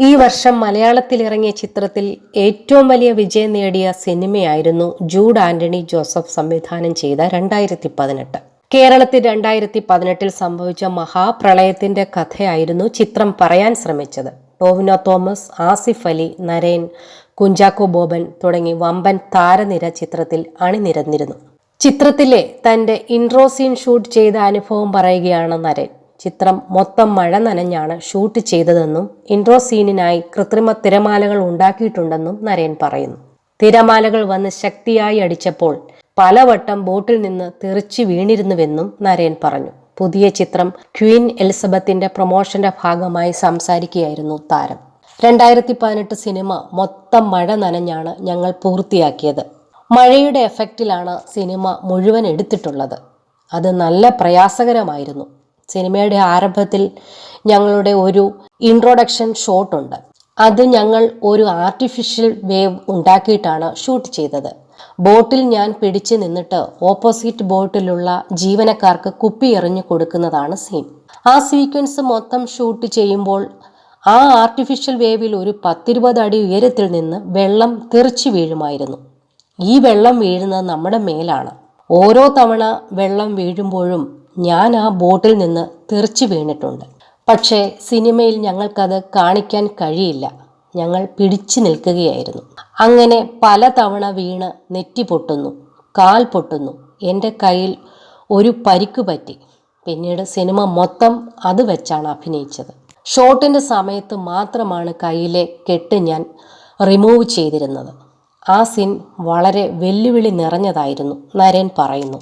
ഈ വർഷം മലയാളത്തിൽ ഇറങ്ങിയ ചിത്രത്തിൽ ഏറ്റവും വലിയ വിജയം നേടിയ സിനിമയായിരുന്നു ജൂഡ് ആന്റണി ജോസഫ് സംവിധാനം ചെയ്ത 2018. കേരളത്തിൽ 2018 സംഭവിച്ച മഹാപ്രളയത്തിന്റെ കഥയായിരുന്നു ചിത്രം പറയാൻ ശ്രമിച്ചത്. ടോവിനോ തോമസ്, ആസിഫ് അലി, നരേൻ, കുഞ്ചാക്കോ ബോബൻ തുടങ്ങി വമ്പൻ താരനിര ചിത്രത്തിൽ അണിനിരന്നിരുന്നു. ചിത്രത്തിലെ തന്റെ ഇൻട്രോ സീൻ ഷൂട്ട് ചെയ്ത അനുഭവം പറയുകയാണ് നരേൻ. ചിത്രം മൊത്തം മഴ നനഞ്ഞാണ് ഷൂട്ട് ചെയ്തതെന്നും ഇൻട്രോ സീനിനായി കൃത്രിമ തിരമാലകൾ ഉണ്ടാക്കിയിട്ടുണ്ടെന്നും നരേൻ പറയുന്നു. തിരമാലകൾ വന്ന് ശക്തിയായി അടിച്ചപ്പോൾ പലവട്ടം ബോട്ടിൽ നിന്ന് തെറിച്ചു വീണിരുന്നുവെന്നും നരേൻ പറഞ്ഞു. പുതിയ ചിത്രം ക്വീൻ എലിസബത്തിന്റെ പ്രൊമോഷന്റെ ഭാഗമായി സംസാരിക്കുകയായിരുന്നു താരം. 2018 സിനിമ മൊത്തം മഴ നനഞ്ഞാണ് ഞങ്ങൾ പൂർത്തിയാക്കിയത്. മഴയുടെ എഫക്റ്റിലാണ് സിനിമ മുഴുവൻ എടുത്തിട്ടുള്ളത്. അത് നല്ല പ്രയാസകരമായിരുന്നു. സിനിമയുടെ ആരംഭത്തിൽ ഞങ്ങളുടെ ഒരു ഇൻട്രൊഡക്ഷൻ ഷോട്ട് ഉണ്ട്. അത് ഞങ്ങൾ ഒരു ആർട്ടിഫിഷ്യൽ വേവ് ഉണ്ടാക്കിയിട്ടാണ് ഷൂട്ട് ചെയ്തത്. ബോട്ടിൽ ഞാൻ പിടിച്ചു നിന്നിട്ട് ഓപ്പോസിറ്റ് ബോട്ടിലുള്ള ജീവനക്കാർക്ക് കുപ്പി എറിഞ്ഞു കൊടുക്കുന്നതാണ് സീൻ. ആ സീക്വൻസ് മൊത്തം ഷൂട്ട് ചെയ്യുമ്പോൾ ആ ആർട്ടിഫിഷ്യൽ വേവിൽ ഒരു 10-20 അടി ഉയരത്തിൽ നിന്ന് വെള്ളം തെറിച്ചു വീഴുമായിരുന്നു. ഈ വെള്ളം വീഴുന്നത് നമ്മുടെ മേലാണ്. ഓരോ തവണ വെള്ളം വീഴുമ്പോഴും ഞാൻ ആ ബോട്ടിൽ നിന്ന് തെറിച്ചു വീണിട്ടുണ്ട്. പക്ഷേ സിനിമയിൽ ഞങ്ങൾക്കത് കാണിക്കാൻ കഴിയില്ല. ഞങ്ങൾ പിടിച്ചു നിൽക്കുകയായിരുന്നു. അങ്ങനെ പല തവണ വീണ് നെറ്റി പൊട്ടുന്നു, കാൽ പൊട്ടുന്നു. എൻ്റെ കയ്യിൽ ഒരു പരിക്ക് പറ്റി. പിന്നീട് സിനിമ മൊത്തം അത് വെച്ചാണ് അഭിനയിച്ചത്. ഷോട്ടിൻ്റെ സമയത്ത് മാത്രമാണ് കയ്യിലെ കെട്ട് ഞാൻ റിമൂവ് ചെയ്തിരുന്നത്. ആ സീൻ വളരെ വെല്ലുവിളി നിറഞ്ഞതായിരുന്നു, നരേൻ പറയുന്നു.